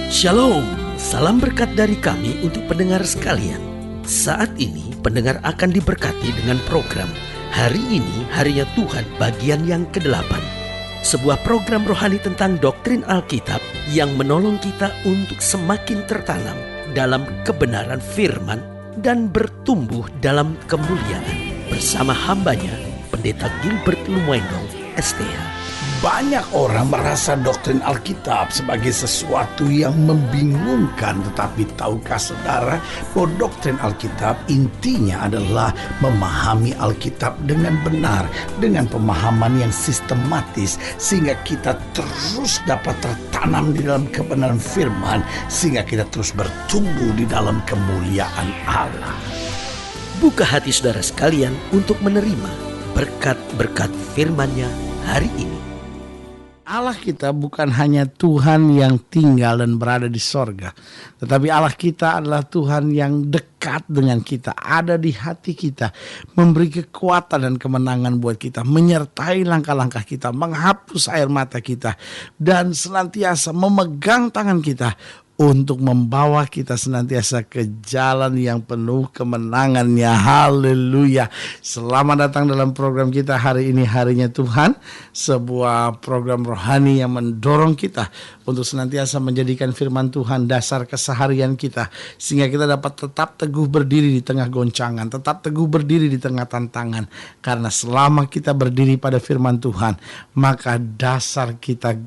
Shalom, salam berkat dari kami untuk pendengar sekalian. Saat ini pendengar akan diberkati dengan program Hari Ini Harinya Tuhan bagian yang ke-8. Sebuah program rohani tentang doktrin Alkitab yang menolong kita untuk semakin tertanam dalam kebenaran firman dan bertumbuh dalam kemuliaan. Bersama hambanya, Pendeta Gilbert Lumendong, STH. Banyak orang merasa doktrin Alkitab sebagai sesuatu yang membingungkan. Tetapi tahukah saudara bahwa doktrin Alkitab intinya adalah memahami Alkitab dengan benar, dengan pemahaman yang sistematis, sehingga kita terus dapat tertanam di dalam kebenaran firman, sehingga kita terus bertumbuh di dalam kemuliaan Allah. Buka hati saudara sekalian untuk menerima berkat-berkat firman-Nya hari ini. Allah kita bukan hanya Tuhan yang tinggal dan berada di sorga, tetapi Allah kita adalah Tuhan yang dekat dengan kita, ada di hati kita, memberi kekuatan dan kemenangan buat kita, menyertai langkah-langkah kita, menghapus air mata kita, dan senantiasa memegang tangan kita untuk membawa kita senantiasa ke jalan yang penuh kemenangannya. Haleluya. Selamat datang dalam program kita hari ini, Harinya Tuhan. Sebuah program rohani yang mendorong kita untuk senantiasa menjadikan firman Tuhan dasar keseharian kita, sehingga kita dapat tetap teguh berdiri di tengah goncangan, tetap teguh berdiri di tengah tantangan. Karena selama kita berdiri pada firman Tuhan, maka dasar kita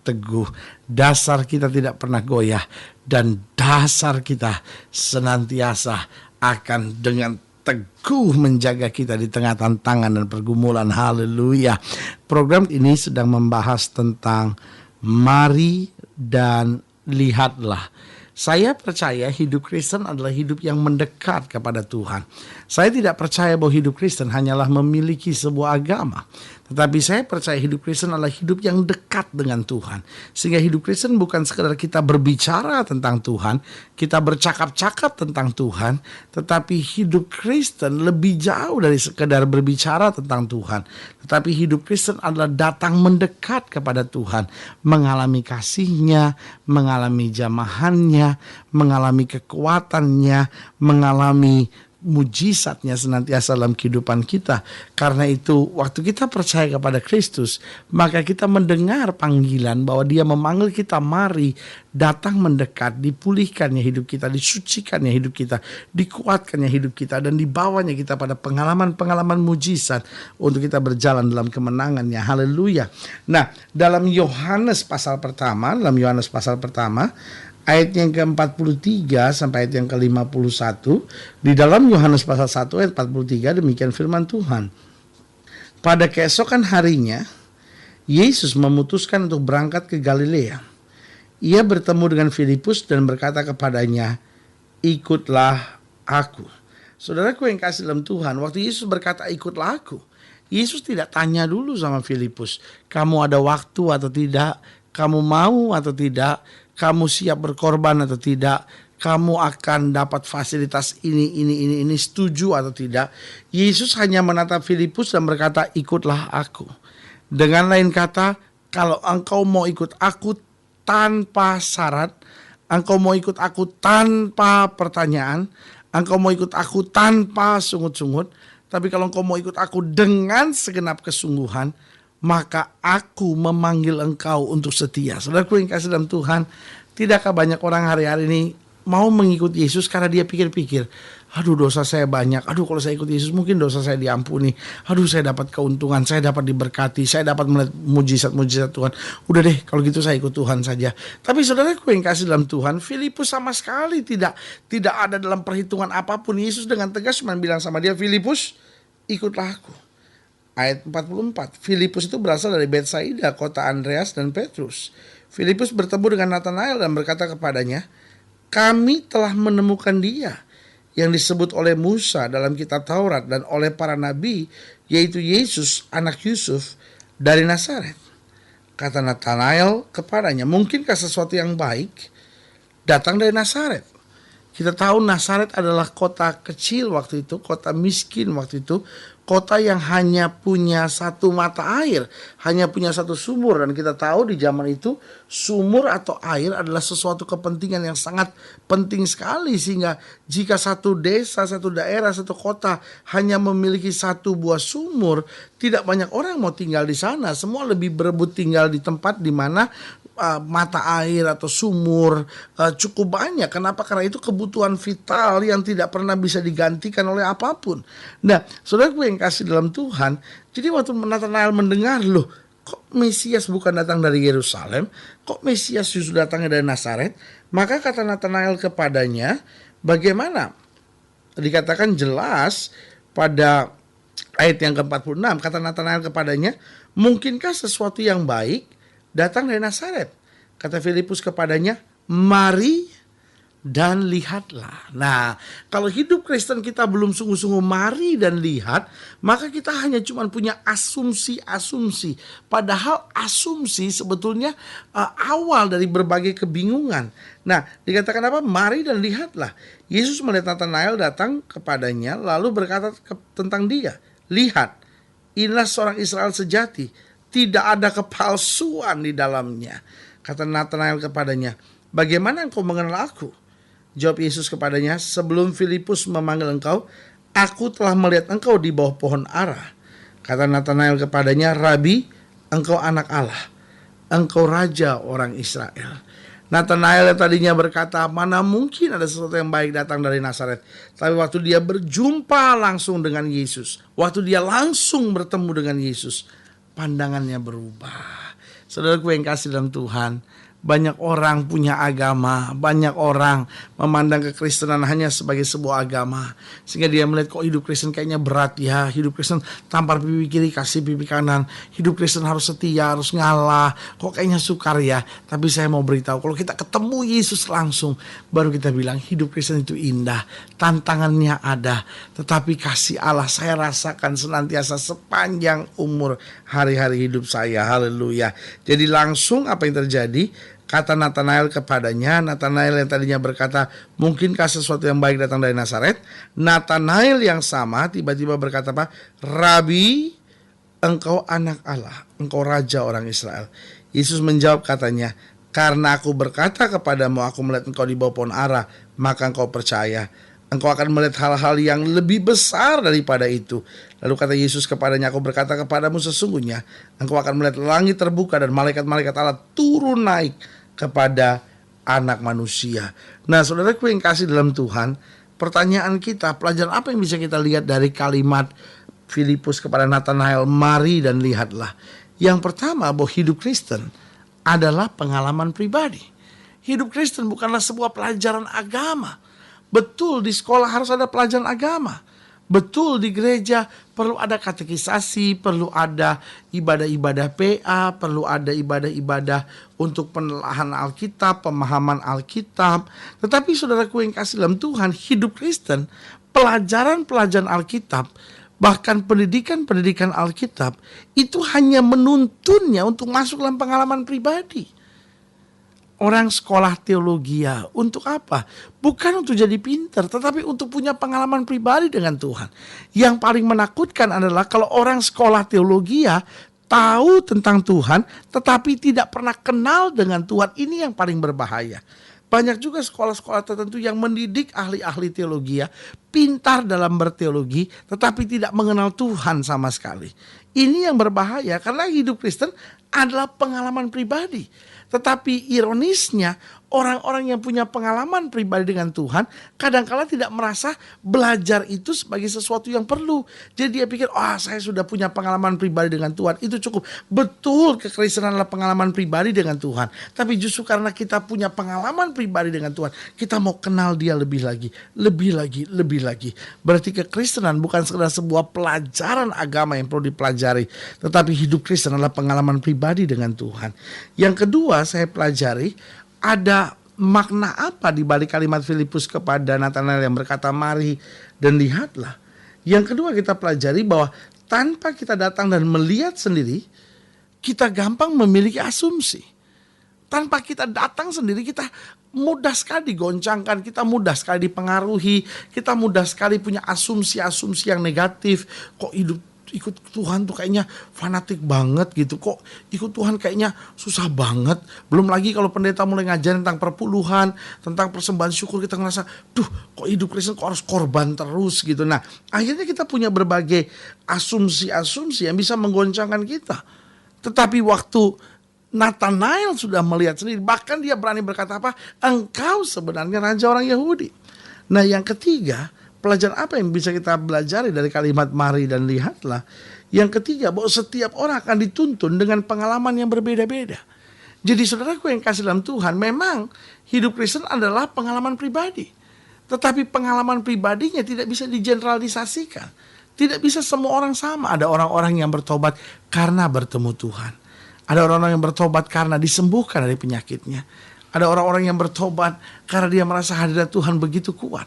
teguh, dasar kita tidak pernah goyah, dan dasar kita senantiasa akan dengan teguh menjaga kita di tengah tantangan dan pergumulan. Haleluya. Program ini sedang membahas tentang mari dan lihatlah. Saya percaya hidup Kristen adalah hidup yang mendekat kepada Tuhan. Saya tidak percaya bahwa hidup Kristen hanyalah memiliki sebuah agama, tetapi saya percaya hidup Kristen adalah hidup yang dekat dengan Tuhan. Sehingga hidup Kristen bukan sekadar kita berbicara tentang Tuhan, kita bercakap-cakap tentang Tuhan, tetapi hidup Kristen lebih jauh dari sekadar berbicara tentang Tuhan. Tetapi hidup Kristen adalah datang mendekat kepada Tuhan, mengalami kasih-Nya, mengalami jamahan-Nya, mengalami kekuatan-Nya, mengalami mujizatnya senantiasa dalam kehidupan kita. Karena itu waktu kita percaya kepada Kristus, maka kita mendengar panggilan bahwa Dia memanggil kita, mari datang mendekat, dipulihkannya hidup kita, disucikannya hidup kita, dikuatkannya hidup kita, dan dibawanya kita pada pengalaman-pengalaman mujizat untuk kita berjalan dalam kemenangannya. Haleluya. Nah, dalam Yohanes pasal pertama, ayat yang ke-43 sampai ayat yang ke-51, di dalam Yohanes pasal 1 ayat 43 demikian firman Tuhan. Pada keesokan harinya, Yesus memutuskan untuk berangkat ke Galilea. Ia bertemu dengan Filipus dan berkata kepadanya, ikutlah aku. Saudaraku yang kasih dalam Tuhan, waktu Yesus berkata ikutlah aku, Yesus tidak tanya dulu sama Filipus, kamu ada waktu atau tidak, kamu mau atau tidak, kamu siap berkorban atau tidak, kamu akan dapat fasilitas ini, setuju atau tidak. Yesus hanya menatap Filipus dan berkata, ikutlah aku. Dengan lain kata, kalau engkau mau ikut aku tanpa syarat, engkau mau ikut aku tanpa pertanyaan, engkau mau ikut aku tanpa sungut-sungut, tapi kalau engkau mau ikut aku dengan segenap kesungguhan, maka aku memanggil engkau untuk setia. Saudaraku yang kasih dalam Tuhan, tidakkah banyak orang hari-hari ini mau mengikuti Yesus karena dia pikir-pikir, aduh dosa saya banyak, aduh kalau saya ikut Yesus mungkin dosa saya diampuni, aduh saya dapat keuntungan, saya dapat diberkati, saya dapat melihat mujizat-mujizat Tuhan. Udah deh kalau gitu saya ikut Tuhan saja. Tapi saudaraku yang kasih dalam Tuhan, Filipus sama sekali tidak ada dalam perhitungan apapun. Yesus dengan tegas cuma bilang sama dia, Filipus ikutlah aku. Ayat 44, Filipus itu berasal dari Betsaida, kota Andreas dan Petrus. Filipus bertemu dengan Nathanael dan berkata kepadanya, kami telah menemukan Dia yang disebut oleh Musa dalam kitab Taurat dan oleh para nabi, yaitu Yesus anak Yusuf dari Nazaret. Kata Nathanael kepadanya, mungkinkah sesuatu yang baik datang dari Nazaret? Kita tahu Nazaret adalah kota kecil waktu itu, kota miskin waktu itu, kota yang hanya punya satu mata air, hanya punya satu sumur. Dan kita tahu di zaman itu sumur atau air adalah sesuatu kepentingan yang sangat penting sekali, sehingga jika satu desa, satu daerah, satu kota hanya memiliki satu buah sumur, tidak banyak orang mau tinggal di sana. Semua lebih berebut tinggal di tempat di mana mata air atau sumur cukup banyak. Kenapa? Karena itu kebutuhan vital yang tidak pernah bisa digantikan oleh apapun. Nah, saudaraku yang kasih dalam Tuhan, jadi waktu Natanael mendengar, loh, kok Mesias bukan datang dari Yerusalem, kok Mesias justru datangnya dari Nazaret, maka kata Natanael kepadanya, bagaimana? Dikatakan jelas pada ayat yang ke-46, kata Natanael kepadanya, mungkinkah sesuatu yang baik datang dari Nazaret? Kata Filipus kepadanya, mari dan lihatlah. Nah, kalau hidup Kristen kita belum sungguh-sungguh mari dan lihat, maka kita hanya cuma punya asumsi-asumsi. Padahal asumsi sebetulnya awal dari berbagai kebingungan. Nah, dikatakan apa? Mari dan lihatlah. Yesus melihat Natanael datang kepadanya, lalu berkata tentang dia, lihat, inilah seorang Israel sejati, tidak ada kepalsuan di dalamnya. Kata Natanael kepadanya, bagaimana engkau mengenal aku? Jawab Yesus kepadanya, sebelum Filipus memanggil engkau, aku telah melihat engkau di bawah pohon ara. Kata Natanael kepadanya, Rabi, engkau anak Allah, engkau raja orang Israel. Natanael yang tadinya berkata, mana mungkin ada sesuatu yang baik datang dari Nazaret. Tapi waktu dia berjumpa langsung dengan Yesus, waktu dia langsung bertemu dengan Yesus, pandangannya berubah. Saudaraku yang kasih dalam Tuhan, banyak orang punya agama, banyak orang memandang kekristenan hanya sebagai sebuah agama, sehingga dia melihat kok hidup Kristen kayaknya berat ya, hidup Kristen tampar pipi kiri kasih pipi kanan, hidup Kristen harus setia, harus ngalah, kok kayaknya sukar ya. Tapi saya mau beritahu, kalau kita ketemu Yesus langsung, baru kita bilang hidup Kristen itu indah, tantangannya ada, tetapi kasih Allah saya rasakan senantiasa sepanjang umur hari-hari hidup saya. Haleluya. Jadi langsung apa yang terjadi? Kata Natanael kepadanya, Natanael yang tadinya berkata, mungkinkah sesuatu yang baik datang dari Nazaret? Natanael yang sama tiba-tiba berkata apa? Rabi, engkau anak Allah, engkau raja orang Israel. Yesus menjawab katanya, karena aku berkata kepadamu, aku melihat engkau di bawah pohon ara, maka engkau percaya. Engkau akan melihat hal-hal yang lebih besar daripada itu. Lalu kata Yesus kepadanya, aku berkata kepadamu sesungguhnya, engkau akan melihat langit terbuka dan malaikat-malaikat Allah turun naik kepada anak manusia. Nah, saudaraku yang kasih dalam Tuhan, pertanyaan kita, pelajaran apa yang bisa kita lihat dari kalimat Filipus kepada Natanael, mari dan lihatlah. Yang pertama, bahwa hidup Kristen adalah pengalaman pribadi. Hidup Kristen bukanlah sebuah pelajaran agama. Betul di sekolah harus ada pelajaran agama. Betul di gereja perlu ada katekisasi, perlu ada ibadah-ibadah PA, perlu ada ibadah-ibadah untuk penelaahan Alkitab, pemahaman Alkitab. Tetapi saudaraku yang kasih dalam Tuhan, hidup Kristen, pelajaran-pelajaran Alkitab, bahkan pendidikan-pendidikan Alkitab, itu hanya menuntunnya untuk masuk dalam pengalaman pribadi. Orang sekolah teologi untuk apa? Bukan untuk jadi pintar, tetapi untuk punya pengalaman pribadi dengan Tuhan. Yang paling menakutkan adalah kalau orang sekolah teologi tahu tentang Tuhan, tetapi tidak pernah kenal dengan Tuhan. Ini yang paling berbahaya. Banyak juga sekolah-sekolah tertentu yang mendidik ahli-ahli teologi pintar dalam berteologi, tetapi tidak mengenal Tuhan sama sekali. Ini yang berbahaya karena hidup Kristen adalah pengalaman pribadi. Tetapi ironisnya, orang-orang yang punya pengalaman pribadi dengan Tuhan kadang-kala tidak merasa belajar itu sebagai sesuatu yang perlu. Jadi dia pikir, saya sudah punya pengalaman pribadi dengan Tuhan, itu cukup. Betul, kekristenan adalah pengalaman pribadi dengan Tuhan. Tapi justru karena kita punya pengalaman pribadi dengan Tuhan, kita mau kenal dia lebih lagi, lebih lagi, lebih lagi. Berarti kekristenan bukan sekedar sebuah pelajaran agama yang perlu dipelajari, tetapi hidup Kristen adalah pengalaman pribadi dengan Tuhan. Yang kedua, saya pelajari ada makna apa di balik kalimat Filipus kepada Natanael yang berkata mari dan lihatlah. Yang kedua kita pelajari bahwa tanpa kita datang dan melihat sendiri, kita gampang memiliki asumsi. tanpa kita datang sendiri, kita mudah sekali digoncangkan, kita mudah sekali dipengaruhi, kita mudah sekali punya asumsi-asumsi yang negatif. Kok ikut Tuhan tuh kayaknya fanatik banget gitu, kok ikut Tuhan kayaknya susah banget. Belum lagi kalau pendeta mulai ngajarin tentang perpuluhan, tentang persembahan syukur, kita ngerasa, duh kok hidup Kristen kok harus korban terus gitu. Nah akhirnya kita punya berbagai asumsi-asumsi yang bisa menggoncangkan kita. Tetapi waktu Nathanael sudah melihat sendiri, bahkan dia berani berkata apa? Engkau sebenarnya raja orang Yahudi. Nah yang ketiga, pelajaran apa yang bisa kita pelajari dari kalimat mari dan lihatlah? Yang ketiga, bahwa setiap orang akan dituntun dengan pengalaman yang berbeda-beda. Jadi saudaraku yang kasih dalam Tuhan, memang hidup Kristen adalah pengalaman pribadi. Tetapi pengalaman pribadinya tidak bisa digeneralisasikan. Tidak bisa semua orang sama. Ada orang-orang yang bertobat karena bertemu Tuhan. Ada orang-orang yang bertobat karena disembuhkan dari penyakitnya. Ada orang-orang yang bertobat karena dia merasa hadirat Tuhan begitu kuat.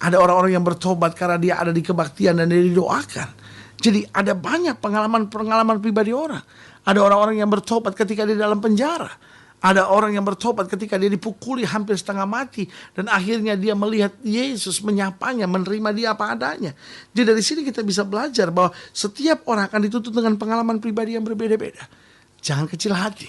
Ada orang-orang yang bertobat karena dia ada di kebaktian dan dia didoakan. Jadi ada banyak pengalaman-pengalaman pribadi orang. Ada orang-orang yang bertobat ketika dia dalam penjara. Ada orang yang bertobat ketika dia dipukuli hampir setengah mati. Dan akhirnya dia melihat Yesus menyapanya, menerima dia apa adanya. Jadi dari sini kita bisa belajar bahwa setiap orang akan dituntut dengan pengalaman pribadi yang berbeda-beda. Jangan kecil hati.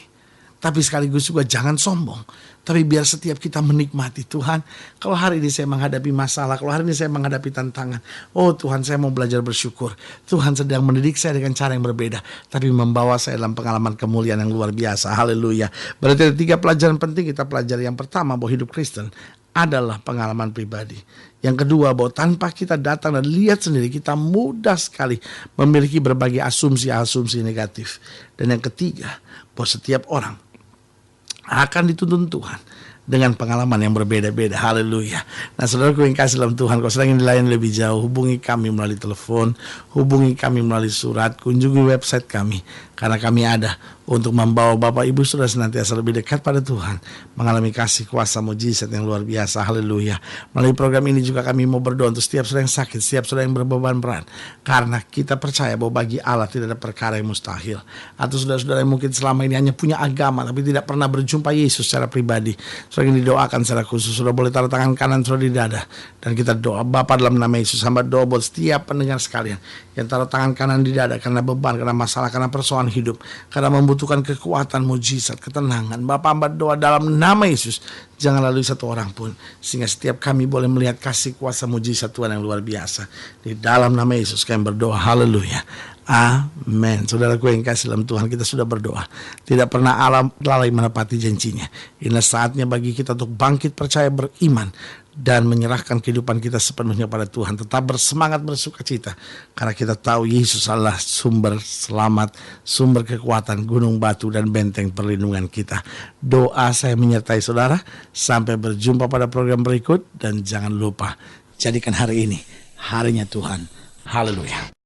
Tapi sekaligus juga jangan sombong. Tapi biar setiap kita menikmati Tuhan. Kalau hari ini saya menghadapi masalah, kalau hari ini saya menghadapi tantangan. Oh Tuhan, saya mau belajar bersyukur. Tuhan sedang mendidik saya dengan cara yang berbeda. Tapi membawa saya dalam pengalaman kemuliaan yang luar biasa. Haleluya. Berarti ada 3 pelajaran penting kita pelajari. Yang pertama, bahwa hidup Kristen adalah pengalaman pribadi. Yang kedua, bahwa tanpa kita datang dan lihat sendiri, kita mudah sekali memiliki berbagai asumsi-asumsi negatif. Dan yang ketiga, bahwa setiap orang akan dituntun Tuhan dengan pengalaman yang berbeda-beda. Haleluya. Nah saudaraku yang kasih dalam Tuhan, kalau sedang dilayani lebih jauh, hubungi kami melalui telepon, hubungi kami melalui surat, kunjungi website kami. Karena kami ada untuk membawa Bapak Ibu Saudara senantiasa lebih dekat pada Tuhan, mengalami kasih kuasa mujizat yang luar biasa. Haleluya. Melalui program ini juga kami mau berdoa untuk setiap saudara yang sakit, setiap saudara yang berbeban berat. Karena kita percaya bahwa bagi Allah tidak ada perkara yang mustahil. Atau saudara-saudara yang mungkin selama ini hanya punya agama tapi tidak pernah berjumpa Yesus secara pribadi, saudara yang didoakan secara khusus, saudara boleh taruh tangan kanan saudara di dada. Dan kita doa, Bapa dalam nama Yesus, hamba doa buat setiap pendengar sekalian yang taruh tangan kanan di dada karena beban, karena masalah, karena persoalan hidup, karena membutuhkan kekuatan, mujizat, ketenangan. Bapak hamba doa dalam nama Yesus, jangan lalui satu orang pun, sehingga setiap kami boleh melihat kasih kuasa mujizat Tuhan yang luar biasa. Di dalam nama Yesus kami berdoa. Haleluya. Amin. Saudaraku yang kasih dalam Tuhan, kita sudah berdoa. Tidak pernah Allah lalai menepati janjinya. Inilah saatnya bagi kita untuk bangkit percaya, beriman, dan menyerahkan kehidupan kita sepenuhnya pada Tuhan. Tetap bersemangat, bersuka cita, karena kita tahu Yesus adalah sumber selamat, sumber kekuatan, gunung batu, dan benteng perlindungan kita. Doa saya menyertai saudara. Sampai berjumpa pada program berikut. Dan jangan lupa, jadikan hari ini harinya Tuhan. Haleluya.